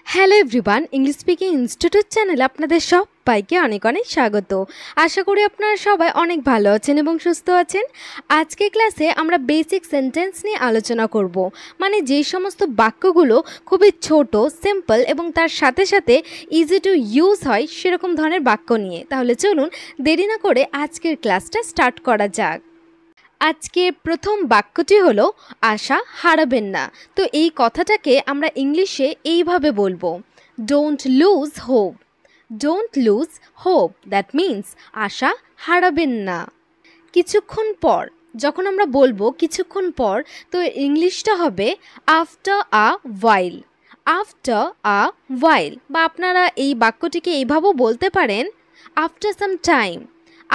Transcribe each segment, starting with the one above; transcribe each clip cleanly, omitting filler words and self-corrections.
Hello everyone, English speaking institute চ্যানেলে আপনাদের সবাইকে অনেক অনেক স্বাগত। আশা করি আপনারা সবাই অনেক ভালো আছেন এবং সুস্থ আছেন। আজকে ক্লাসে আমরা বেসিক সেন্টেন্স নিয়ে আলোচনা করব, মানে যেই সমস্ত বাক্যগুলো খুবই ছোট, সিম্পল এবং তার সাথে সাথে ইজি টু ইউজ হয় সেরকম ধরনের বাক্য নিয়ে। তাহলে চলুন দেরি না করে আজকের ক্লাসটা স্টার্ট করা যাক। আজকে প্রথম বাক্যটি হলো আশা হারাবেন না। তো এই কথাটাকে আমরা ইংলিশে এইভাবে বলবো, don't lose hope. Don't lose hope, that means আশা হারাবেন না। কিছুক্ষণ পর, যখন আমরা বলবো কিছুক্ষণ পর, তো ইংলিশটা হবে after a while. After a ওয়াইল, বা আপনারা এই বাক্যটিকে এইভাবেও বলতে পারেন after some time.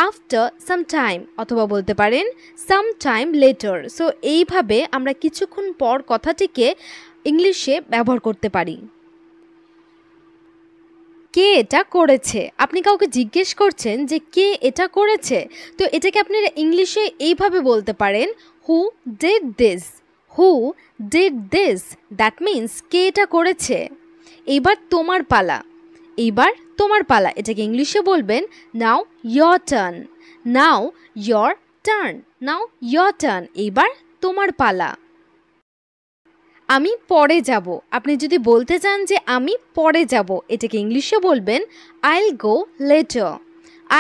After some time, অথবা বলতে পারেন সাম টাইম লেটার। সো এইভাবে আমরা কিছুক্ষণ পর কথাটিকে ইংলিশে ব্যবহার করতে পারি। কে এটা করেছে? আপনি কাউকে জিজ্ঞেস করছেন যে কে এটা করেছে, তো এটাকে আপনি ইংলিশে এইভাবে বলতে পারেন who did this. Who did this, that means কে এটা করেছে। এইবার তোমার পালা। এইবার তোমার পালা, এটাকে ইংলিশে বলবেন now your turn. Now your turn. Now your turn, এইবার তোমার পালা। আমি পরে যাব। আপনি যদি বলতে চান যে আমি পরে যাব, এটাকে ইংলিশে বলবেন আইল গো লেটার।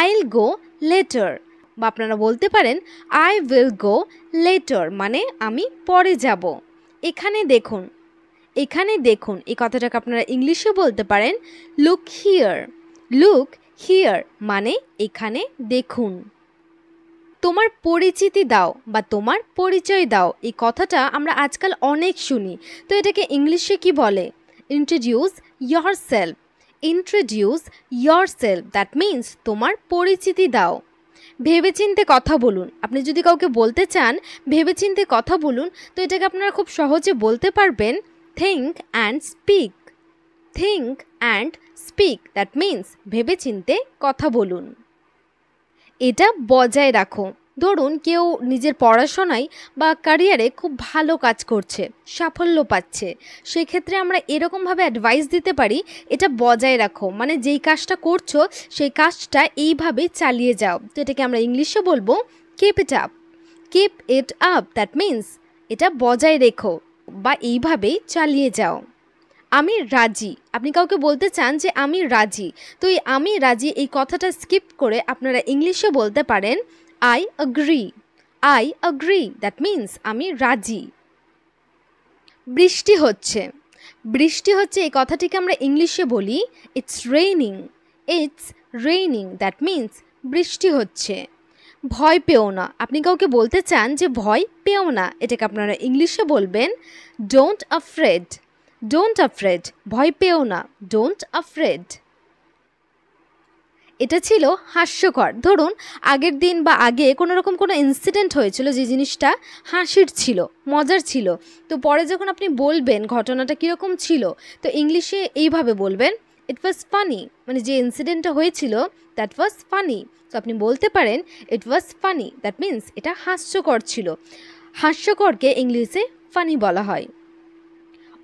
আইল গো লেটার, বা আপনারা বলতে পারেন আই উইল গো লেটার, মানে আমি পরে যাব। এখানে দেখুন। এখানে দেখুন, এই কথাটাকে আপনারা ইংলিশে বলতে পারেন লুক হিয়ার। লুক হিয়ার, মানে এখানে দেখুন। তোমার পরিচিতি দাও বা তোমার পরিচয় দাও, এই কথাটা আমরা আজকাল অনেক শুনি। তো এটাকে ইংলিশে কি বলে? Introduce yourself. Introduce yourself, that means তোমার পরিচিতি দাও। ভেবেচিন্তে কথা বলুন। আপনি যদি কাউকে বলতে চান ভেবেচিন্তে কথা বলুন, তো এটাকে আপনারা খুব সহজে বলতে পারবেন think and speak. Think and speak, that means ভেবেচিন্তে কথা বলুন। এটা বজায় রাখো। ধরুন কেউ নিজের পড়াশোনায় বা ক্যারিয়ারে খুব ভালো কাজ করছে, সাফল্য পাচ্ছে, সেক্ষেত্রে আমরা এরকমভাবে অ্যাডভাইস দিতে পারি এটা বজায় রাখো, মানে যেই কাজটা করছো সেই কাজটা এইভাবে চালিয়ে যাও। তো এটাকে আমরা ইংলিশে বলবো keep it up. Keep it up, that means এটা বজায় রেখো বা এইভাবেই চালিয়ে যাও। আমি রাজি। আপনি কাউকে বলতে চান যে আমি রাজি, তো এই আমি রাজি এই কথাটা স্কিপ করে আপনারা ইংলিশে বলতে পারেন I agree. I agree, that means আমি রাজি। বৃষ্টি হচ্ছে। বৃষ্টি হচ্ছে এই কথাটিকে আমরা ইংলিশে বলি it's raining. It's raining, that means বৃষ্টি হচ্ছে। ভয় পেও না। আপনি কাউকে বলতে চান যে ভয় পেও না, এটাকে আপনারা ইংলিশে বলবেন ডোন্ট অ্যাফ্রেড। ডোন্ট অ্যাফ্রেড, ভয় পেও না, ডোন্ট অ্যাফ্রেড। এটা ছিল হাস্যকর। ধরুন আগের দিন বা আগে কোনো রকম কোনো ইনসিডেন্ট হয়েছিল যে জিনিসটা হাসির ছিল, মজার ছিল, তো পরে যখন আপনি বলবেন ঘটনাটা কীরকম ছিল, তো ইংলিশে এইভাবে বলবেন ইট ওয়াজ ফানি, মানে যে ইনসিডেন্টটা হয়েছিল দ্যাট ওয়াজ ফানি। তো আপনি বলতে পারেন ইট ওয়াজ ফানি, দ্যাট মিন্স এটা হাস্যকর ছিল। হাস্যকরকে ইংলিশে ফানি বলা হয়।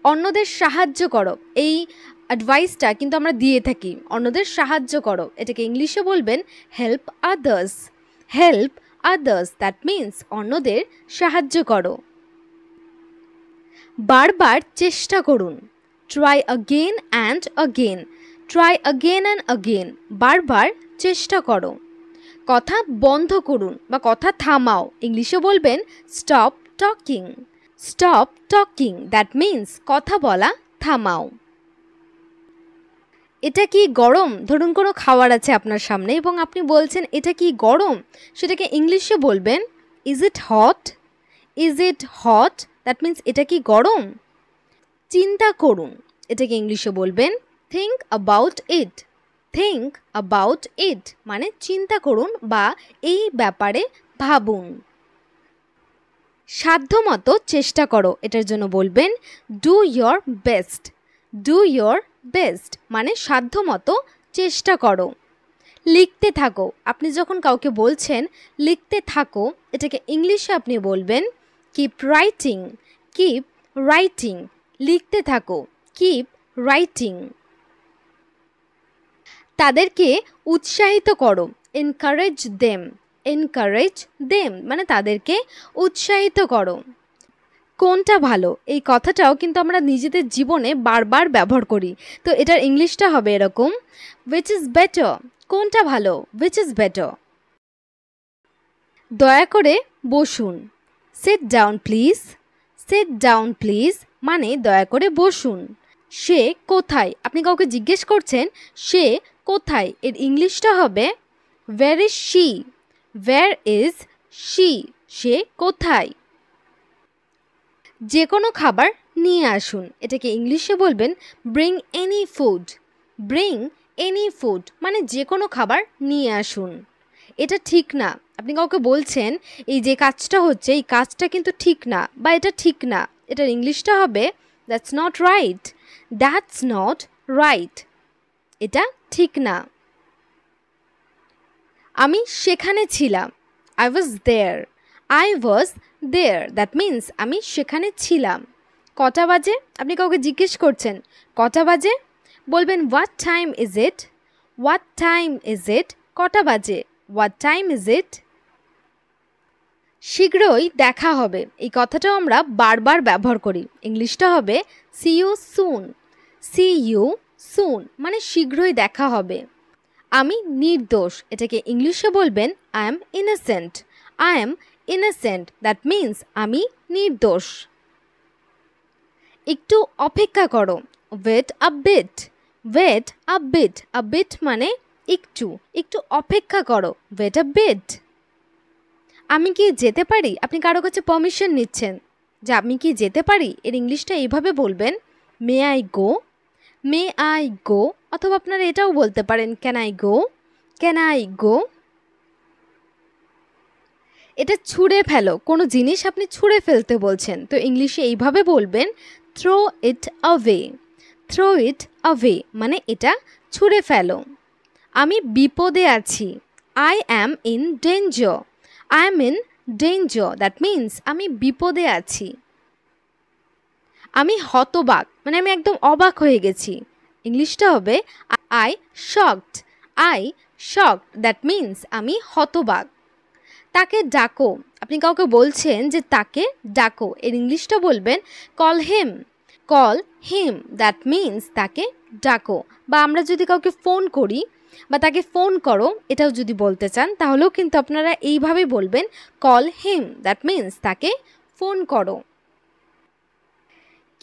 অন্যদের সাহায্য করো, এই অ্যাডভাইসটা কিন্তু আমরা দিয়ে থাকি, অন্যদের সাহায্য করো, এটাকে ইংলিশে বলবেন help others. Help others, that means অন্যদের সাহায্য করো। বারবার চেষ্টা করুন। Try again and again. Try again and again, বারবার চেষ্টা করো। কথা বন্ধ করুন বা কথা থামাও, ইংলিশে বলবেন stop talking. Stop talking, that means কথা বলা থামাও। এটা কি গরম? ধরুন কোনো খাবার আছে আপনার সামনে এবং আপনি বলছেন এটা কি গরম, সেটাকে ইংলিশে বলবেন is it hot. Is it hot, that means এটা কি গরম। চিন্তা করুন, এটাকে ইংলিশে বলবেন think about it. Think about it, মানে চিন্তা করুন বা এই ব্যাপারে ভাবুন। সাধ্যমতো চেষ্টা করো, এটার জন্য বলবেন do your best. Do your best, মানে সাধ্যমতো চেষ্টা করো। লিখতে থাকো। আপনি যখন কাউকে বলছেন লিখতে থাকো, এটাকে ইংলিশে আপনি বলবেন কিপ রাইটিং। কিপ রাইটিং, লিখতে থাকো, কিপ রাইটিং। তাদেরকে উৎসাহিত করো, এনকারেজ দেম। এনকারেজ দেম মানে তাদেরকে উৎসাহিত করো। কোনটা ভালো এই কথাটাও কিন্তু আমরা নিজেদের জীবনে বারবার ব্যবহার করি। তো এটার ইংলিশটা হবে এরকম, which is better। কোনটা ভালো, which is better। দয়া করে বসুন, sit down please। sit down please মানে দয়া করে বসুন। সে কোথায়, আপনি কাউকে জিজ্ঞেস করছেন সে কোথায়, এর ইংলিশটা হবে where is she। where is she, সে কোথায়। যে কোনো খাবার নিয়ে আসুন, এটাকে ইংলিশে বলবেন bring any food. Bring any food মানে যে কোনো খাবার নিয়ে আসুন। এটা ঠিক না, আপনি কাউকে বলছেন এই যে কাজটা হচ্ছে এই কাজটা কিন্তু ঠিক না বা এটা ঠিক না, এটার ইংলিশটা হবে that's not right. That's not right, এটা ঠিক না। আমি সেখানে ছিলাম, I was there. I was there that means আমি সেখানে ছিলাম। কটা বাজে, আপনি কাউকে জিজ্ঞেস করছেন কটা বাজে, বলবেন what time is it. What time is it, কটা বাজে, হোয়াট টাইম ইজ ইট। শীঘ্রই দেখা হবে, এই কথাটাও আমরা বারবার ব্যবহার করি, ইংলিশটা হবে see you soon. See you soon মানে শীঘ্রই দেখা হবে। আমি নির্দোষ, এটাকে ইংলিশে বলবেন I am innocent. I am innocent that means আমি নির্দোষ। একটু অপেক্ষা করো, wait a bit. Wait a bit, a bit মানে একটু, একটু অপেক্ষা করো, ওয়েট আ বিট। আমি কি যেতে পারি, আপনি কারো কাছে পারমিশন নিচ্ছেন যে আমি কি যেতে পারি, এর ইংলিশটা এইভাবে বলবেন may I go. May I go, অথবা আপনারা এটাও বলতে পারেন can I go. Can I go. এটা ছুঁড়ে ফেলো, কোনো জিনিস আপনি ছুঁড়ে ফেলতে বলছেন, তো ইংলিশে এইভাবে বলবেন throw it away. Throw it away মানে এটা ছুঁড়ে ফেলো। আমি বিপদে আছি, I am in danger. I am in danger that means আমি বিপদে আছি। আমি হতবাক মানে আমি একদম অবাক হয়ে গেছি, ইংলিশটা হবে I shocked. I shocked that means আমি হতবাক। তাকে ডাকো, আপনি কাউকে বলছেন যে তাকে ডাকো, এর ইংলিশটা বলবেন call him. Call him that means তাকে ডাকো। বা আমরা যদি কাউকে ফোন করি বা তাকে ফোন করো এটাও যদি বলতে চান তাহলেও কিন্তু আপনারা এইভাবেই বলবেন কল হিম দ্যাট মিন্স তাকে ফোন করো।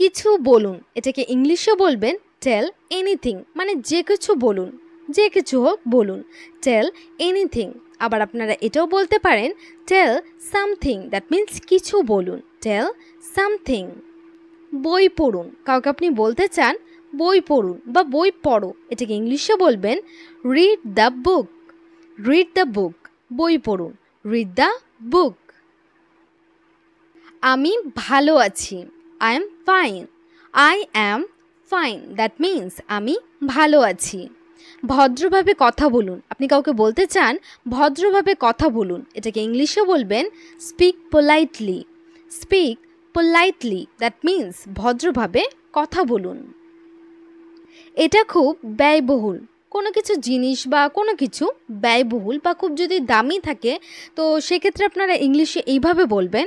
কিছু বলুন, এটাকে ইংলিশে বলবেন টেল এনিথিং মানে যে কিছু বলুন, যে কিছু হোক বলুন, টেল এনিথিং। আবার আপনারা এটাও বলতে পারেন টেল সামথিং দ্যাট মিন্স কিছু বলুন, টেল সামথিং। বই পড়ুন, কাউকে আপনি বলতে চান বই পড়ুন বা বই পড়ো, এটাকে ইংলিশে বলবেন read the book. Read the book, বই পড়ুন, রিড দ্য বুক। আমি ভালো আছি, I am fine. I am fine that means আমি ভালো আছি। ভদ্রভাবে কথা বলুন, আপনি কাউকে বলতে চান ভদ্রভাবে কথা বলুন, এটাকে ইংলিশে বলবেন speak politely. Speak politely that means ভদ্রভাবে কথা বলুন। এটা খুব ব্যয়বহুল, কোনো কিছু জিনিস বা কোনো কিছু ব্যয়বহুল বা খুব যদি দামি থাকে তো সেক্ষেত্রে আপনারা ইংলিশে এইভাবে বলবেন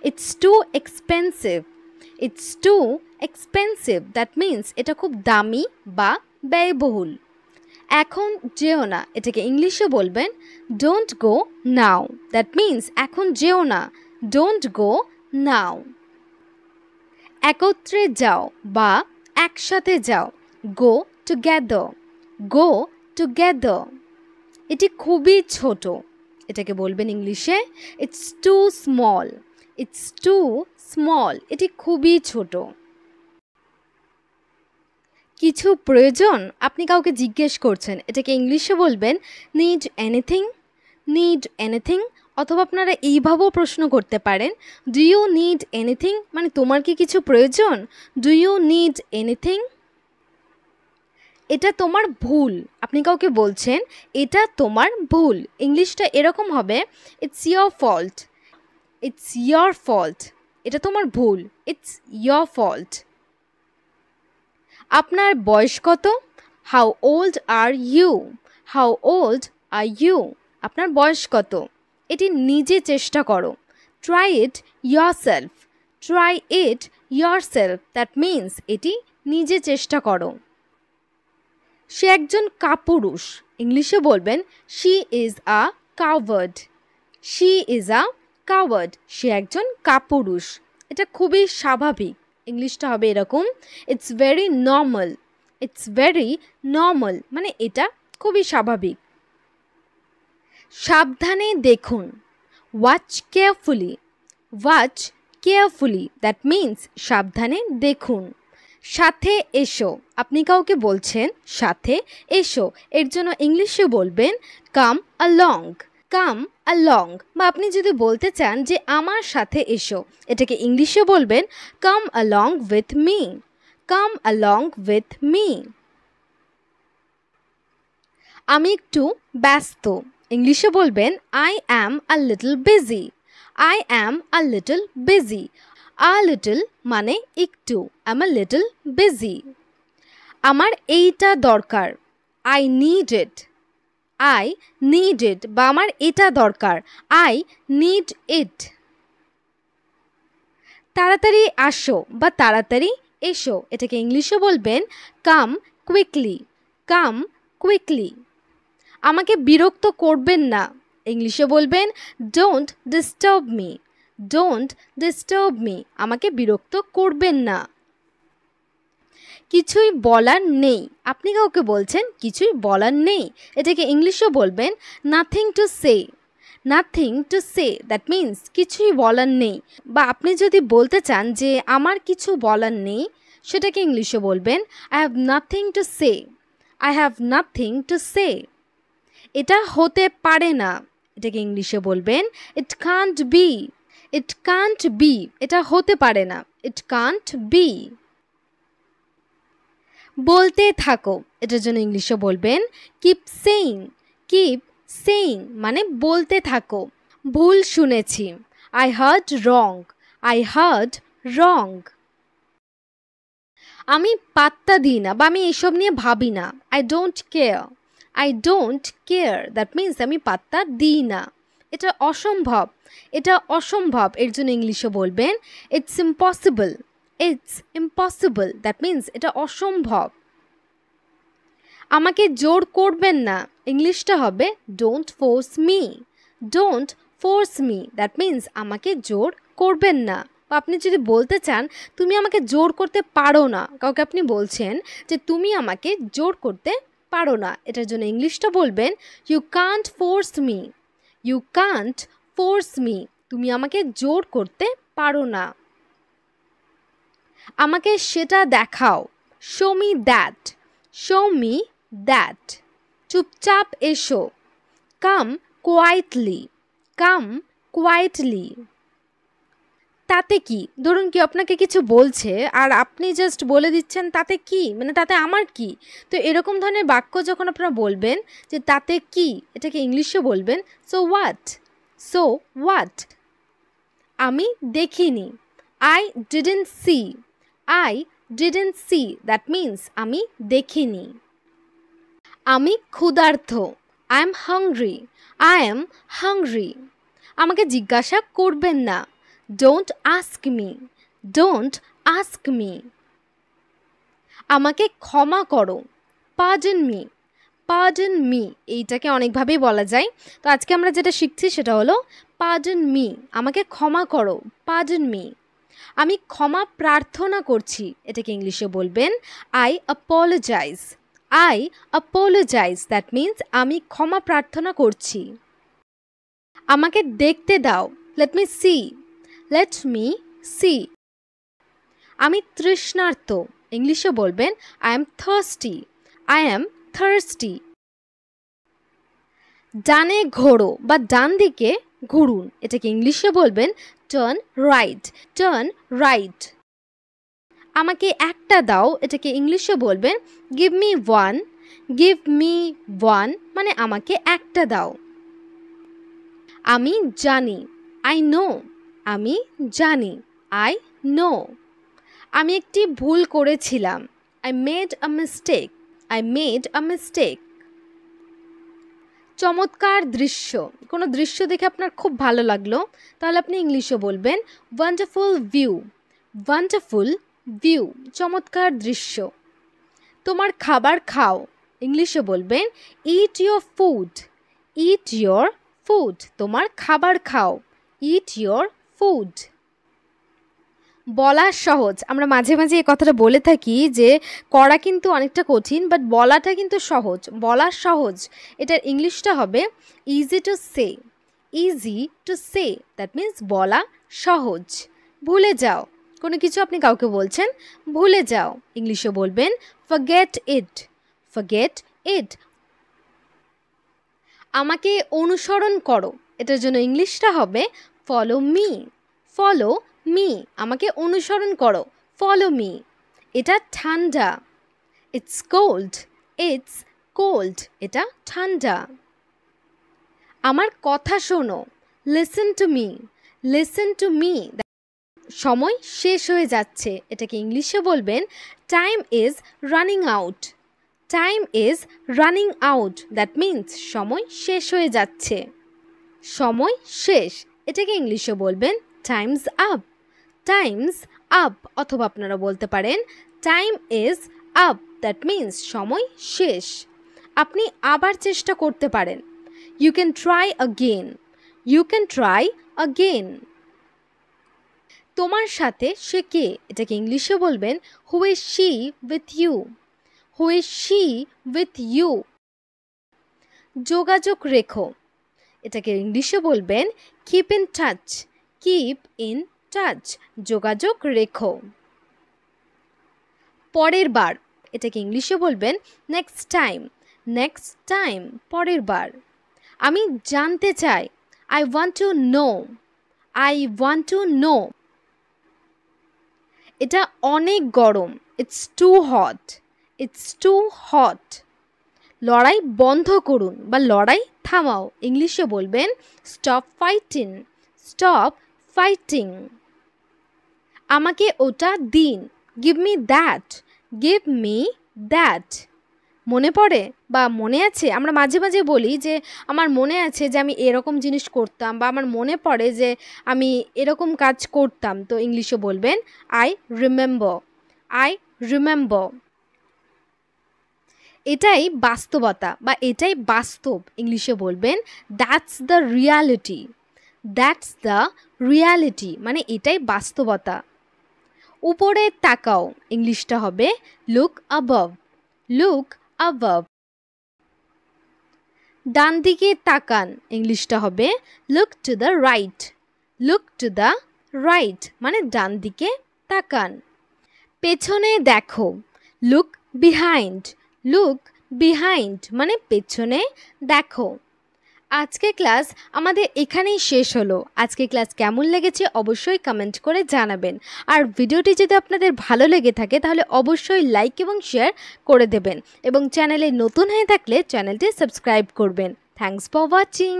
it's too expensive. It's too expensive that means এটা খুব দামি বা ব্যয়বহুল। এখন যেও না, এটাকে ইংলিশে বলবেন don't go now that means এখন যেও না, ডোন্ট গো নাও। একত্রে যাও বা একসাথে যাও, গো টুগেদার। Go together. এটি খুবই ছোট, এটাকে বলবেন ইংলিশে it's too small. It's too small, এটি খুবই ছোট। কিছু প্রয়োজন, আপনি কাউকে জিজ্ঞেস করছেন, এটাকে ইংলিশে বলবেন নিড এনিথিং। Need anything. অথবা আপনারা এইভাবেও প্রশ্ন করতে পারেন ডু ইউ নিড এনিথিং মানে তোমার কি কিছু প্রয়োজন, ডু ইউ নিড এনিথিং। এটা তোমার ভুল, আপনি কাউকে বলছেন এটা তোমার ভুল, ইংলিশটা এরকম হবে it's your fault. It's your fault, এটা তোমার ভুল, ইটস ইয়োর ফল্ট। আপনার বয়স কত? How old are you? How old are you? আপনার বয়স কত? এটি নিজে চেষ্টা করো। Try it yourself. Try it yourself. That means এটি নিজে চেষ্টা করো। সে একজন কাপুরুষ। ইংলিশে বলবেন she is a coward. She is a coward. সে একজন কাপুরুষ। এটা খুবই স্বাভাবিক। ইংলিশটা হবে এরকম, it's very normal. It's very normal মানে এটা খুবই স্বাভাবিক। সাবধানে দেখুন। Watch carefully. Watch carefully that means সাবধানে দেখুন। সাথে এসো। আপনি কাউকে বলছেন সাথে এসো, এর জন্য ইংলিশে বলবেন কাম along. কাম along। বা আপনি যদি বলতে চান যে আমার সাথে এসো, এটাকে ইংলিশে বলবেন কাম along with me. Come along with me। আমি একটু ব্যস্ত। ইংলিশে বলবেন I am a little busy. I am a little busy. A little মানে একটু, I am a little busy. আমার এইটা দরকার। I need it. I need it বা আমার এটা দরকার। I need it. তাড়াতাড়ি আসো বা তাড়াতাড়ি এসো, এটাকে ইংলিশে বলবেন কাম কুইকলি। কাম কুইকলি। আমাকে বিরক্ত করবেন না। ইংলিশে বলবেন don't disturb me. Don't disturb me. আমাকে বিরক্ত করবেন না। কিছুই বলার নেই। আপনি কাউকে বলছেন কিছুই বলার নেই, এটাকে ইংলিশে বলবেন nothing to say. Nothing to say that means কিছুই বলার নেই। বা আপনি যদি বলতে চান যে আমার কিছু বলার নেই, সেটাকে ইংলিশে বলবেন I have nothing to say. I have nothing to say. এটা হতে পারে না। এটাকে ইংলিশে বলবেন it can't be. It can't be. এটা হতে পারে না। It can't be. বলতে থাকো, এটার জন্য ইংলিশে বলবেন কিপ সেইং। কিপ সেইং মানে বলতে থাকো। ভুল শুনেছি। I heard wrong. I heard wrong. আমি পাত্তা দিই না বা আমি এসব নিয়ে ভাবি না। I don't care. I don't care that means আমি পাত্তা দিই না। এটা অসম্ভব। এটা অসম্ভব, এর জন্য ইংলিশে বলবেন it's impossible. It's impossible that means এটা অসম্ভব। আমাকে জোর করবেন না। ইংলিশটা হবে don't force me. Don't force me that means আমাকে জোর করবেন না। বা আপনি যদি বলতে চান তুমি আমাকে জোর করতে পারো না, কাউকে আপনি বলছেন যে তুমি আমাকে জোর করতে পারো না, এটার জন্য ইংলিশটা বলবেন you can't force me. You can't force me. তুমি আমাকে জোর করতে পারো না। আমাকে সেটা দেখাও। Show me that. Show me that. চুপচাপ এসো। Come quietly. Come quietly. তাতে কি? ধরুন কি আপনাকে কিছু বলছে আর আপনি জাস্ট বলে দিচ্ছেন তাতে কি, মানে তাতে আমার কি। তো এরকম ধরনের বাক্য যখন আপনারা বলবেন যে তাতে কি, এটাকে ইংলিশে বলবেন সো হোয়াট। So what. আমি দেখিনি। I didn't see. I didn't see that means আমি দেখিনি। আমি ক্ষুধার্ত। I am hungry. I am hungry. আমাকে জিজ্ঞাসা করবেন না। Don't ask me. Don't ask me. আমাকে ক্ষমা করো। Pardon me. পার্ডন মি এইটাকে অনেকভাবেই বলা যায়। তো আজকে আমরা যেটা শিখছি সেটা হলো পার্ডন মি। আমাকে ক্ষমা করো। Pardon me. আমি ক্ষমা প্রার্থনা করছি, এটাকে ইংলিশে বলবেন I apologise. I apologise that means আমি ক্ষমা প্রার্থনা করছি। আমাকে দেখতে দাও। Let me see. Let me see. আমি তৃষ্ণার্ত। ইংলিশে বলবেন I am thirsty. I am thirsty. ডানে ঘোরো বা ডান দিকে ঘুরুন, এটাকে ইংলিশে বলবেন টার্ন রাইট। Turn right. আমাকে একটা দাও, এটাকে ইংলিশে বলবেন give me one. Give me one মানে আমাকে একটা দাও। আমি জানি। I know. আমি জানি। I know. আমি একটি ভুল করেছিলাম। I made a mistake. I made a mistake. চমৎকার দৃশ্য, কোনো দৃশ্য দেখে আপনার খুব ভালো লাগলো, তাহলে আপনি ইংলিশে বলবেন ওয়ান্ডারফুল ভিউ। ওয়ান্ডারফুল ভিউ, চমৎকার দৃশ্য। তোমার খাবার খাও, ইংলিশে বলবেন it your food. It your food, তোমার খাবার খাও। It your food. বলা সহজ, আমরা মাঝে মাঝে এই কথাটা বলে থাকি যে করা কিন্তু অনেকটা কঠিন, বাট বলাটা কিন্তু সহজ। বলা সহজ, এটার ইংলিশটা হবে easy to say. Easy to say, that means বলা সহজ। ভুলে যাও, কোনো কিছু আপনি কাউকে বলছেন, ভুলে যাও, ইংলিশে বলবেন ফরগেট ইট। Forget it. আমাকে অনুসরণ করো, এটার জন্য ইংলিশটা হবে ফলো মি। ফলো মি, আমাকে অনুসরণ করো, ফলো মি। এটা ঠান্ডা, ইটস কোল্ড। ইটস কোল্ড, এটা ঠান্ডা। আমার কথা শোনো, listen to me. Listen to me. সময় শেষ হয়ে যাচ্ছে, এটাকে ইংলিশে বলবেন time is running out. Time is running out, that means সময় শেষ হয়ে যাচ্ছে। সময় শেষ, এটাকে ইংলিশে বলবেন টাইমস আপ। টাইমস আপ, অথবা আপনারা বলতে পারেন time is up, that means সময় শেষ। আপনি আবার চেষ্টা করতে পারেন, you can try again. You can try again. তোমার সাথে সে কে, এটাকে ইংলিশে বলবেন who is she with you. Who is she with you. যোগাযোগ রেখো, এটাকে ইংলিশে বলবেন keep in touch. Keep in touch, যোগাযোগ রেখো। পরের বার, এটাকে ইংলিশে বলবেন নেক্সট টাইম। নেক্সট টাইম, পরের বার। আমি জানতে চাই, I want to know. I want to know. এটা অনেক গরম, it's too hot. It's too hot. লড়াই বন্ধ করুন বা লড়াই থামাও, ইংলিশে বলবেন স্টপ ফাইটিং। Stop fighting. আমাকে ওটা দিন, give me that. Give me that. মনে পড়ে বা মনে আছে, আমরা মাঝে মাঝে বলি যে আমার মনে আছে যে আমি এরকম জিনিস করতাম, বা আমার মনে পড়ে যে আমি এরকম কাজ করতাম, তো ইংলিশে বলবেন আই রিমেম্বার। I remember. এটাই বাস্তবতা বা এটাই বাস্তব, ইংলিশে বলবেন that's the reality. That's the reality, মানে এটাই বাস্তবতা। উপরে তাকাও, ইংলিশটা হবে লুক অ্যাবভ। Look above. ডান দিকে তাকান, ইংলিশটা হবে look to the right. Look to the right, মানে ডান দিকে তাকান। পেছনে দেখো, লুক বিহাইন্ড। লুক বিহাইন্ড, মানে পেছনে দেখো। আজকে ক্লাস আমাদের এখানেই শেষ হলো। আজকে ক্লাস কেমন লেগেছে অবশ্যই কমেন্ট করে জানাবেন। আর ভিডিওটি যদি আপনাদের ভালো লেগে থাকে তাহলে অবশ্যই লাইক এবং শেয়ার করে দেবেন, এবং চ্যানেলে নতুন হয়ে থাকলে চ্যানেলটি সাবস্ক্রাইব করবেন। Thanks for watching.